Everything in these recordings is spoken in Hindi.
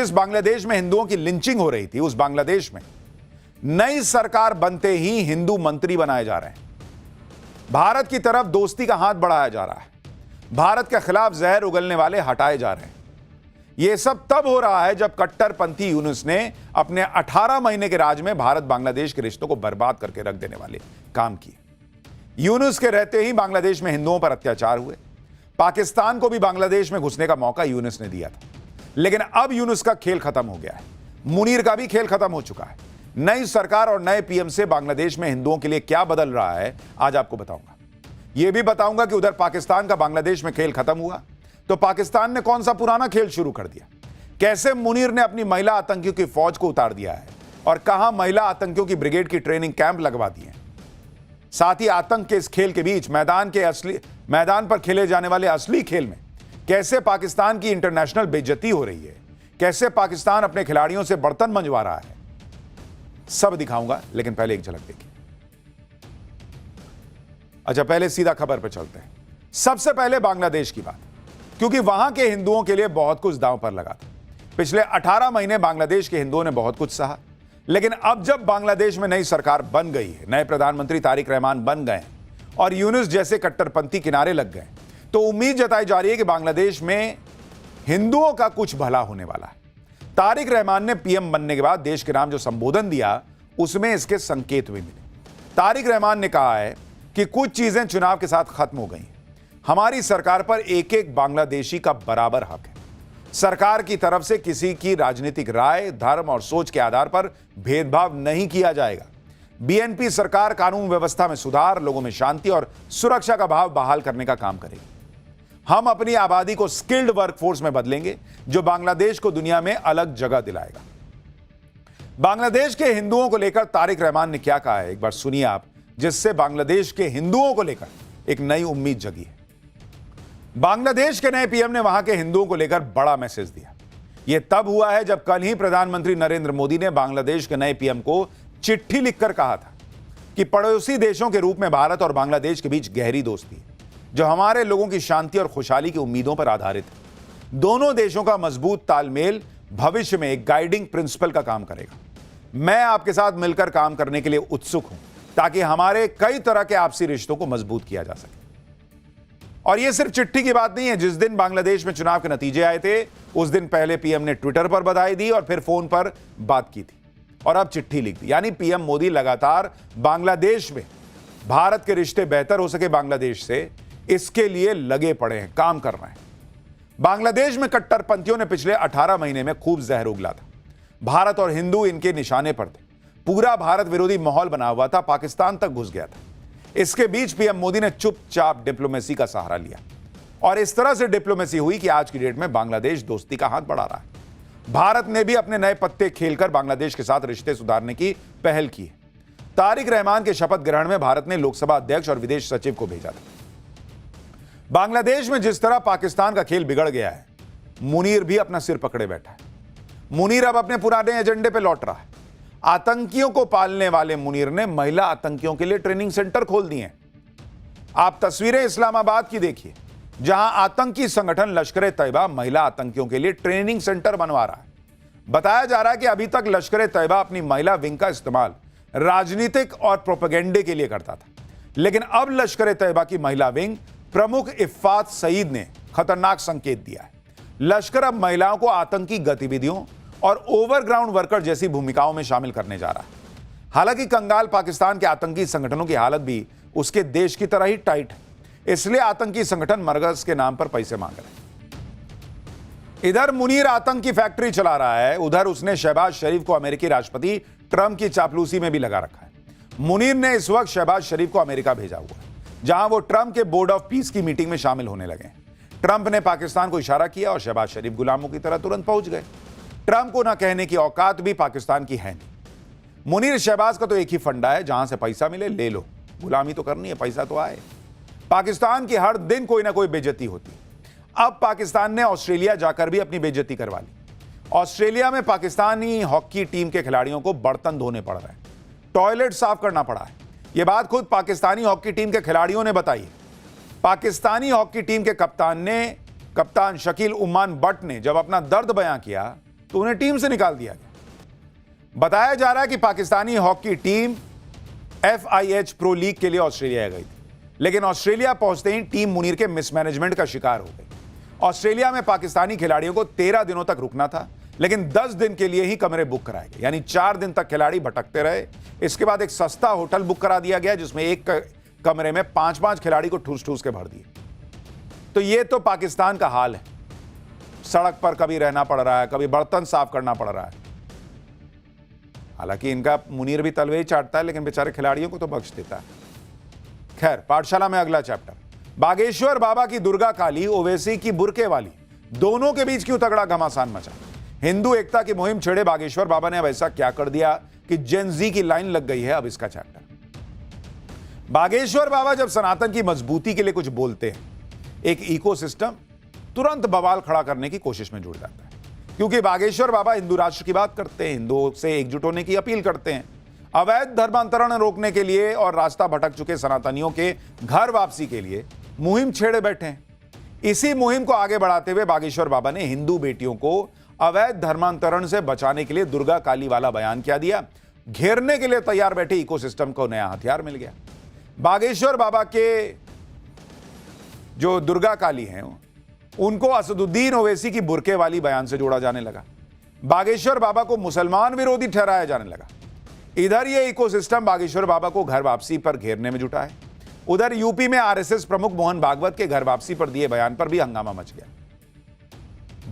जिस बांग्लादेश में हिंदुओं की लिंचिंग हो रही थी, उस बांग्लादेश में नई सरकार बनते ही हिंदू मंत्री बनाए जा रहे हैं। भारत की तरफ दोस्ती का हाथ बढ़ाया जा रहा है। भारत के खिलाफ जहर उगलने वाले हटाए जा रहे हैं। यह सब तब हो रहा है जब कट्टरपंथी यूनुस ने अपने 18 महीने के राज में भारत बांग्लादेश के रिश्तों को बर्बाद करके रख देने वाले काम किए। यूनुस के रहते ही बांग्लादेश में हिंदुओं पर अत्याचार हुए। पाकिस्तान को भी बांग्लादेश में घुसने का मौका यूनुस ने दिया था, लेकिन अब यूनुस का खेल खत्म हो गया है। मुनीर का भी खेल खत्म हो चुका है। नई सरकार और नए पीएम से बांग्लादेश में हिंदुओं के लिए क्या बदल रहा है, आज आपको बताऊंगा। यह भी बताऊंगा कि उधर पाकिस्तान का बांग्लादेश में खेल खत्म हुआ तो पाकिस्तान ने कौन सा पुराना खेल शुरू कर दिया, कैसे मुनीर ने अपनी महिला आतंकियों की फौज को उतार दिया है और कहां महिला आतंकियों की ब्रिगेड की ट्रेनिंग कैंप लगवा दिए। साथ ही आतंक के इस खेल के बीच मैदान पर खेले जाने वाले असली खेल में कैसे पाकिस्तान की इंटरनेशनल बेइज्जती हो रही है, कैसे पाकिस्तान अपने खिलाड़ियों से बर्तन मंजवा रहा है, सब दिखाऊंगा। लेकिन पहले एक झलक देखिए। अच्छा, पहले सीधा खबर पर चलते हैं। सबसे पहले बांग्लादेश की बात, क्योंकि वहां के हिंदुओं के लिए बहुत कुछ दांव पर लगा था। पिछले 18 महीने बांग्लादेश के हिंदुओं ने बहुत कुछ सहा, लेकिन अब जब बांग्लादेश में नई सरकार बन गई है, नए प्रधानमंत्री तारिक रहमान बन गए और यूनुस जैसे कट्टरपंथी किनारे लग गए, तो उम्मीद जताई जा रही है कि बांग्लादेश में हिंदुओं का कुछ भला होने वाला है। तारिक रहमान ने पीएम बनने के बाद देश के नाम जो संबोधन दिया, उसमें इसके संकेत भी मिले। तारिक रहमान ने कहा है कि कुछ चीजें चुनाव के साथ खत्म हो गई। हमारी सरकार पर एक एक बांग्लादेशी का बराबर हक है। सरकार की तरफ से किसी की राजनीतिक राय, धर्म और सोच के आधार पर भेदभाव नहीं किया जाएगा। बीएनपी सरकार कानून व्यवस्था में सुधार, लोगों में शांति और सुरक्षा का भाव बहाल करने का काम करेगी। हम अपनी आबादी को स्किल्ड वर्कफोर्स में बदलेंगे, जो बांग्लादेश को दुनिया में अलग जगह दिलाएगा। बांग्लादेश के हिंदुओं को लेकर तारिक रहमान ने क्या कहा है, एक बार सुनिए आप, जिससे बांग्लादेश के हिंदुओं को लेकर एक नई उम्मीद जगी है। बांग्लादेश के नए पीएम ने वहां के हिंदुओं को लेकर बड़ा मैसेज दिया। यह तब हुआ है जब कल ही प्रधानमंत्री नरेंद्र मोदी ने बांग्लादेश के नए पीएम को चिट्ठी लिखकर कहा था कि पड़ोसी देशों के रूप में भारत और बांग्लादेश के बीच गहरी दोस्ती है, जो हमारे लोगों की शांति और खुशहाली की उम्मीदों पर आधारित है। दोनों देशों का मजबूत तालमेल भविष्य में एक गाइडिंग प्रिंसिपल का काम करेगा। मैं आपके साथ मिलकर काम करने के लिए उत्सुक हूं, ताकि हमारे कई तरह के आपसी रिश्तों को मजबूत किया जा सके। और यह सिर्फ चिट्ठी की बात नहीं है। जिस दिन बांग्लादेश में चुनाव के नतीजे आए थे, उस दिन पहले पीएम ने ट्विटर पर बधाई दी और फिर फोन पर बात की थी, और अब चिट्ठी लिख दी। यानी पीएम मोदी लगातार बांग्लादेश में भारत के रिश्ते बेहतर हो सके बांग्लादेश से, इसके लिए लगे पड़े हैं, काम कर रहे हैं। बांग्लादेश में कट्टरपंथियों ने पिछले 18 महीने में खूब जहर उगला था। भारत और हिंदू इनके निशाने पर थे। पूरा भारत विरोधी माहौल बना हुआ था, पाकिस्तान तक घुस गया था। इसके बीच पीएम मोदी ने चुपचाप डिप्लोमेसी का सहारा लिया, और इस तरह से डिप्लोमेसी हुई कि आज की डेट में बांग्लादेश दोस्ती का हाथ बढ़ा रहा है। भारत ने भी अपने नए पत्ते खेलकर बांग्लादेश के साथ रिश्ते सुधारने की पहल की है। तारिक रहमान के शपथ ग्रहण में भारत ने लोकसभा अध्यक्ष और विदेश सचिव को भेजा था। बांग्लादेश में जिस तरह पाकिस्तान का खेल बिगड़ गया है, मुनीर भी अपना सिर पकड़े बैठा है। मुनीर अब अपने पुराने एजेंडे पे लौट रहा है। आतंकियों को पालने वाले मुनीर ने महिला आतंकियों के लिए ट्रेनिंग सेंटर खोल दिए हैं। आप तस्वीरें इस्लामाबाद की देखिए, जहां आतंकी संगठन लश्कर-ए-तैयबा महिला आतंकियों के लिए ट्रेनिंग सेंटर बनवा रहा है। बताया जा रहा है कि अभी तक लश्कर-ए-तैयबा अपनी महिला विंग का इस्तेमाल राजनीतिक और प्रोपेगेंडे के लिए करता था, लेकिन अब लश्कर-ए-तैयबा की महिला विंग प्रमुख इफ्फात सईद ने खतरनाक संकेत दिया है। लश्कर अब महिलाओं को आतंकी गतिविधियों और ओवरग्राउंड वर्कर जैसी भूमिकाओं में शामिल करने जा रहा है। हालांकि कंगाल पाकिस्तान के आतंकी संगठनों की हालत भी उसके देश की तरह ही टाइट है, इसलिए आतंकी संगठन मरकज के नाम पर पैसे मांग रहे हैं। इधर मुनीर आतंक की फैक्ट्री चला रहा है, उधर उसने शहबाज शरीफ को अमेरिकी राष्ट्रपति ट्रंप की चापलूसी में भी लगा रखा है। मुनीर ने इस वक्त शहबाज शरीफ को अमेरिका भेजा हुआ है, जहां वो ट्रंप के बोर्ड ऑफ पीस की मीटिंग में शामिल होने लगे। ट्रंप ने पाकिस्तान को इशारा किया और शहबाज शरीफ गुलामों की तरह तुरंत पहुंच गए। ट्रंप को ना कहने की औकात भी पाकिस्तान की है नहीं। मुनीर शहबाज का तो एक ही फंडा है, जहां से पैसा मिले ले लो, गुलामी तो करनी है, पैसा तो आए। पाकिस्तान की हर दिन कोई ना कोई बेइज्जती होती। अब पाकिस्तान ने ऑस्ट्रेलिया जाकर भी अपनी बेइज्जती करवा ली। ऑस्ट्रेलिया में पाकिस्तानी हॉकी टीम के खिलाड़ियों को बर्तन धोने पड़ रहे हैं, टॉयलेट साफ करना पड़ा है। यह बात खुद पाकिस्तानी हॉकी टीम के खिलाड़ियों ने बताई। पाकिस्तानी हॉकी टीम के कप्तान शकील उम्मान बट ने जब अपना दर्द बयां किया, तो उन्हें टीम से निकाल दिया गया। बताया जा रहा है कि Pakistani hockey team FIH pro league के लिए ऑस्ट्रेलिया गई थी, लेकिन ऑस्ट्रेलिया पहुंचते ही टीम मुनीर के मिसमैनेजमेंट का शिकार हो गई। ऑस्ट्रेलिया में पाकिस्तानी खिलाड़ियों को 13 दिनों तक रुकना था, लेकिन 10 दिन के लिए ही कमरे बुक कराए गए, यानी 4 दिन तक खिलाड़ी भटकते रहे। इसके बाद एक सस्ता होटल बुक करा दिया गया, जिसमें एक कमरे में 5-5 खिलाड़ी को ठूस ठूस के भर दिए। तो ये तो पाकिस्तान का हाल है। सड़क पर कभी रहना पड़ रहा है, कभी बर्तन साफ करना पड़ रहा है। हालांकि इनका मुनीर भी तलवे ही चाटता है, लेकिन बेचारे खिलाड़ियों को तो बख्श देता है। खैर, पाठशाला में अगला चैप्टर, बागेश्वर बाबा की दुर्गा काली, ओवैसी की बुरके वाली, दोनों के बीच क्यों तगड़ा घमासान मचा। हिंदू एकता की मुहिम छेड़े बागेश्वर बाबा ने अब ऐसा क्या कर दिया कि जेन जी की लाइन लग गई है। अब इसका चैप्टर, बागेश्वर बाबा जब सनातन की मजबूती के लिए कुछ बोलते हैं, एक इकोसिस्टम तुरंत बवाल खड़ा करने की कोशिश में जुड़ जाता है। क्योंकि बागेश्वर बाबा हिंदू राष्ट्र की बात करते हैं, हिंदुओं से एकजुट होने की अपील करते हैं, अवैध धर्मांतरण रोकने के लिए और रास्ता भटक चुके सनातनियों के घर वापसी के लिए मुहिम छेड़े बैठे हैं। इसी मुहिम को आगे बढ़ाते हुए बागेश्वर बाबा ने हिंदू बेटियों को अवैध धर्मांतरण से बचाने के लिए दुर्गा काली वाला बयान क्या दिया। घेरने के लिए तैयार बैठे इकोसिस्टम को नया हथियार मिल गया। बागेश्वर बाबा के जो दुर्गा काली हैं, उनको असदुद्दीन ओवैसी की बुरके वाली बयान से जोड़ा जाने लगा। बागेश्वर बाबा को मुसलमान विरोधी ठहराया जाने लगा। इधर ये इकोसिस्टम बागेश्वर बाबा को घर वापसी पर घेरने में जुटा है। उधर यूपी में RSS प्रमुख मोहन भागवत के घर वापसी पर दिए बयान पर भी हंगामा मच गया।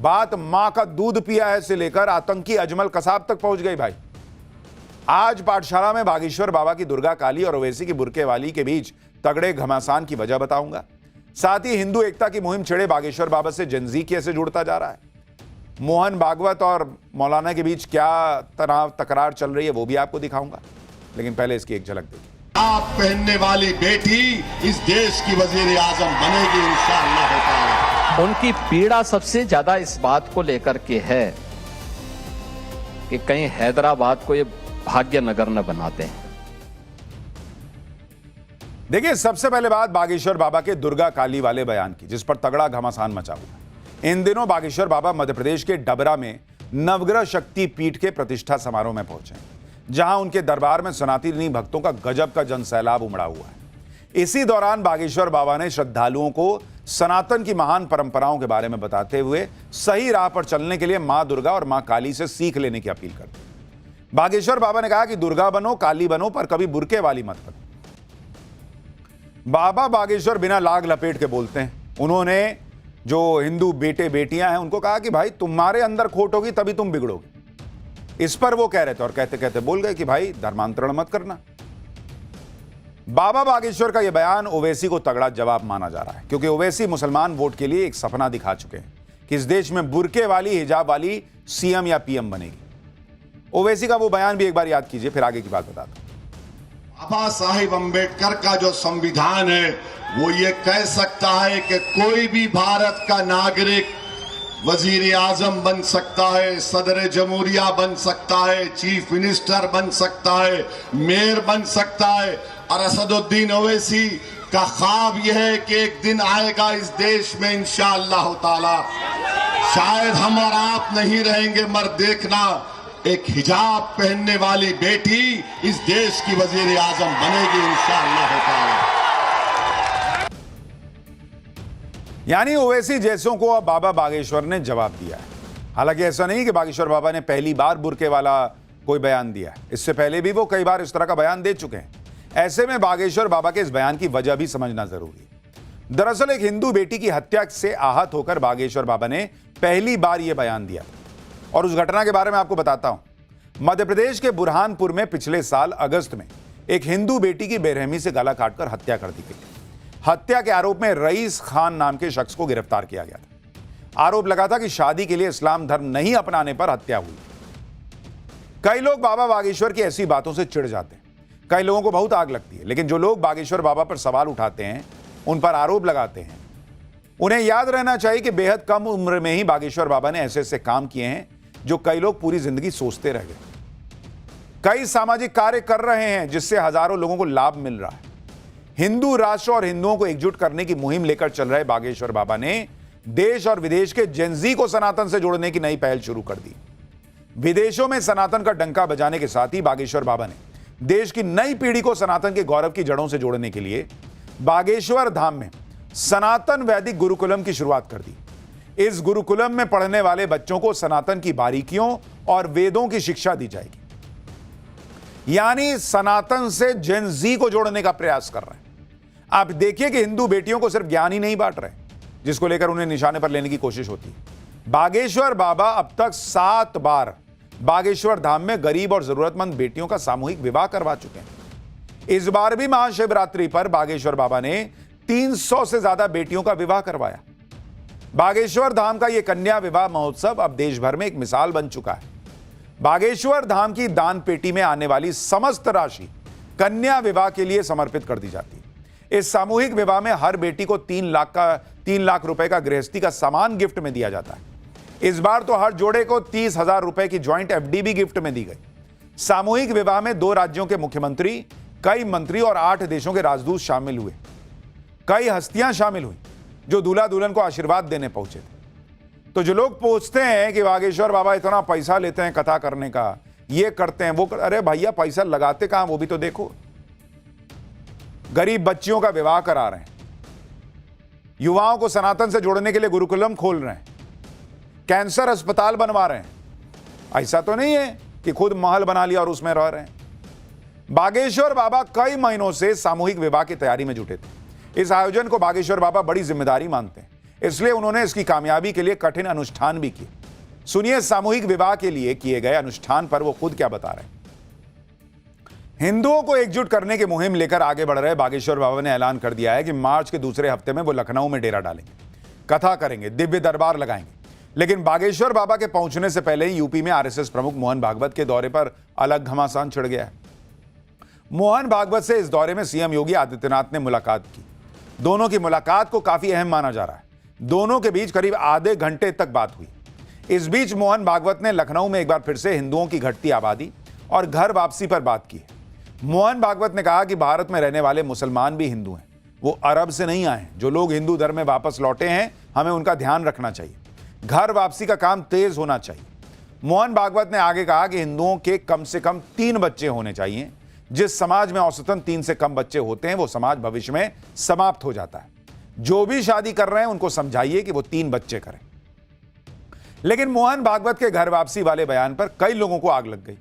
बात मां का दूध पिया है से लेकर आतंकी अजमल कसाब तक पहुंच गई भाई। आज पाठशाला में बागेश्वर बाबा की दुर्गा काली और ओवैसी की बुरके वाली के बीच तगड़े घमासान की वजह बताऊंगा। साथ ही हिंदू एकता की मुहिम छेड़े बागेश्वर बाबा से जेन जी कैसे जुड़ता जा रहा है। मोहन भागवत और मौलाना के बीच क्या तनाव तकरार चल रही है वो भी आपको दिखाऊंगा, लेकिन पहले इसकी एक झलक देखिए। आप पहनने वाली बेटी इस देश की वजीर आजम बनेगी इंशाअल्लाह ताला। उनकी पीड़ा सबसे ज्यादा इस बात को लेकर के है कि कहीं हैदराबाद को ये भाग्यनगर न बनाते हैं। देखिए, सबसे पहले बात बागेश्वर बाबा के दुर्गा काली वाले बयान की, जिस पर तगड़ा घमासान मचा हुआ। इन दिनों बागेश्वर बाबा मध्य प्रदेश के डबरा में नवग्रह शक्ति पीठ के प्रतिष्ठा समारोह में पहुंचे, जहां उनके दरबार में सनातनी भक्तों का गजब का जनसैलाब उमड़ा हुआ है। इसी दौरान बागेश्वर बाबा ने श्रद्धालुओं को सनातन की महान परंपराओं के बारे में बताते हुए सही राह पर चलने के लिए मां दुर्गा और मां काली से सीख लेने की अपील कर दी। बागेश्वर बाबा ने कहा कि दुर्गा बनो, काली बनो, पर कभी बुरके वाली मत बनो। बाबा बागेश्वर बिना लाग लपेट के बोलते हैं। उन्होंने जो हिंदू बेटे बेटियां हैं उनको कहा कि भाई तुम्हारे अंदर खोट होगी तभी तुम बिगड़ोगे। इस पर वो कह रहे थे और कहते कहते बोल गए कि भाई धर्मांतरण मत करना। बाबा बागेश्वर का यह बयान ओवैसी को तगड़ा जवाब माना जा रहा है, क्योंकि ओवैसी मुसलमान वोट के लिए एक सपना दिखा चुके हैं कि इस देश में बुरके वाली, हिजाब वाली CM या PM बनेगी। ओवैसी का वो बयान भी एक बार याद कीजिए, फिर आगे की बात बताता हूं। बाबा साहिब अम्बेडकर का जो संविधान है वो ये कह सकता है कि कोई भी भारत का नागरिक वजीर आजम बन सकता है, सदर जमहूरिया बन सकता है, चीफ मिनिस्टर बन सकता है, मेयर बन सकता है। और असदुद्दीन ओवैसी का ख्वाब यह है कि एक दिन आएगा इस देश में इंशाअल्लाह ताला, शायद हम और आप नहीं रहेंगे मगर देखना, एक हिजाब पहनने वाली बेटी इस देश की वजीर आजम बनेगी इंशाअल्लाह ताला। यानी ओवैसी जैसों को अब बाबा बागेश्वर ने जवाब दिया है। हालांकि ऐसा नहीं कि बागेश्वर बाबा ने पहली बार बुरके वाला कोई बयान दिया है, इससे पहले भी वो कई बार इस तरह का बयान दे चुके हैं। ऐसे में बागेश्वर बाबा के इस बयान की वजह भी समझना जरूरी है। दरअसल एक हिंदू बेटी की हत्या से आहत होकर बागेश्वर बाबा ने पहली बार यह बयान दिया और उस घटना के बारे में आपको बताता हूं। मध्य प्रदेश के बुरहानपुर में पिछले साल अगस्त में एक हिंदू बेटी की बेरहमी से गला काटकर हत्या कर दी गई। हत्या के आरोप में रईस खान नाम के शख्स को गिरफ्तार किया गया था। आरोप लगा था कि शादी के लिए इस्लाम धर्म नहीं अपनाने पर हत्या हुई। कई लोग बाबा बागेश्वर की ऐसी बातों से चिढ़ जाते हैं, कई लोगों को बहुत आग लगती है, लेकिन जो लोग बागेश्वर बाबा पर सवाल उठाते हैं, उन पर आरोप लगाते हैं, उन्हें याद रहना चाहिए कि बेहद कम उम्र में ही बागेश्वर बाबा ने ऐसे ऐसे काम किए हैं जो कई लोग पूरी जिंदगी सोचते रह गए। कई सामाजिक कार्य कर रहे हैं जिससे हजारों लोगों को लाभ मिल रहा है। हिंदू राष्ट्र और हिंदुओं को एकजुट करने की मुहिम लेकर चल रहे बागेश्वर बाबा ने देश और विदेश के जेन जी को सनातन से जोड़ने की नई पहल शुरू कर दी। विदेशों में सनातन का डंका बजाने के साथ ही बागेश्वर बाबा ने देश की नई पीढ़ी को सनातन के गौरव की जड़ों से जोड़ने के लिए बागेश्वर धाम में सनातन वैदिक गुरुकुलम की शुरुआत कर दी। इस गुरुकुलम में पढ़ने वाले बच्चों को सनातन की बारीकियों और वेदों की शिक्षा दी जाएगी, यानी सनातन से जेन जी को जोड़ने का प्रयास कर रहे हैं। आप देखिए कि हिंदू बेटियों को सिर्फ ज्ञान ही नहीं बांट रहे, जिसको लेकर उन्हें निशाने पर लेने की कोशिश होती है। बागेश्वर बाबा अब तक 7 बार बागेश्वर धाम में गरीब और जरूरतमंद बेटियों का सामूहिक विवाह करवा चुके हैं। इस बार भी महाशिवरात्रि पर बागेश्वर बाबा ने 300 से ज्यादा बेटियों का विवाह करवाया। बागेश्वर धाम का यह कन्या विवाह महोत्सव अब देश भर में एक मिसाल बन चुका है। बागेश्वर धाम की दान पेटी में आने वाली समस्त राशि कन्या विवाह के लिए समर्पित कर दी जाती है। इस सामूहिक विवाह में हर बेटी को 3 लाख रुपए का गृहस्थी का सामान गिफ्ट में दिया जाता है। इस बार तो हर जोड़े को 30,000 रुपए की ज्वाइंट एफडी भी गिफ्ट में दी गई। सामूहिक विवाह में 2 राज्यों के मुख्यमंत्री, कई मंत्री और 8 देशों के राजदूत शामिल हुए। कई हस्तियां शामिल हुई जो दूल्हा दुल्हन को आशीर्वाद देने पहुंचे थे। तो जो लोग पूछते हैं कि बागेश्वर बाबा इतना पैसा लेते हैं कथा करने का, ये करते हैं वो अरे भैया पैसा लगाते कहां वो भी तो देखो। गरीब बच्चियों का विवाह करा रहे हैं, युवाओं को सनातन से जोड़ने के लिए गुरुकुलम खोल रहे हैं, कैंसर अस्पताल बनवा रहे हैं। ऐसा तो नहीं है कि खुद महल बना लिया और उसमें रह रहे हैं। बागेश्वर बाबा कई महीनों से सामूहिक विवाह की तैयारी में जुटे थे। इस आयोजन को बागेश्वर बाबा बड़ी जिम्मेदारी मानते हैं, इसलिए उन्होंने इसकी कामयाबी के लिए कठिन अनुष्ठान भी किए। सुनिए सामूहिक विवाह के लिए किए गए अनुष्ठान पर वो खुद क्या बता रहे हैं। हिंदुओं को एकजुट करने की मुहिम लेकर आगे बढ़ रहे बागेश्वर बाबा ने ऐलान कर दिया है कि मार्च के दूसरे हफ्ते में वो लखनऊ में डेरा डालेंगे, कथा करेंगे, दिव्य दरबार लगाएंगे। लेकिन बागेश्वर बाबा के पहुंचने से पहले ही यूपी में आरएसएस प्रमुख मोहन भागवत के दौरे पर अलग घमासान छिड़ गया है। मोहन भागवत से इस दौरे में सीएम योगी आदित्यनाथ ने मुलाकात की। दोनों की मुलाकात को काफी अहम माना जा रहा है। दोनों के बीच करीब आधे घंटे तक बात हुई। इस बीच मोहन भागवत ने लखनऊ में एक बार फिर से हिंदुओं की घटती आबादी और घर वापसी पर बात की है। मोहन भागवत ने कहा कि भारत में रहने वाले मुसलमान भी हिंदू हैं, वो अरब से नहीं आए। जो लोग हिंदू धर्म में वापस लौटे हैं, हमें उनका ध्यान रखना चाहिए। घर वापसी का काम तेज होना चाहिए। मोहन भागवत ने आगे कहा कि हिंदुओं के कम से कम 3 बच्चे होने चाहिए। जिस समाज में औसतन 3 से कम बच्चे होते हैं, वो समाज भविष्य में समाप्त हो जाता है। जो भी शादी कर रहे हैं उनको समझाइए कि वो 3 बच्चे करें। लेकिन मोहन भागवत के घर वापसी वाले बयान पर कई लोगों को आग लग गई।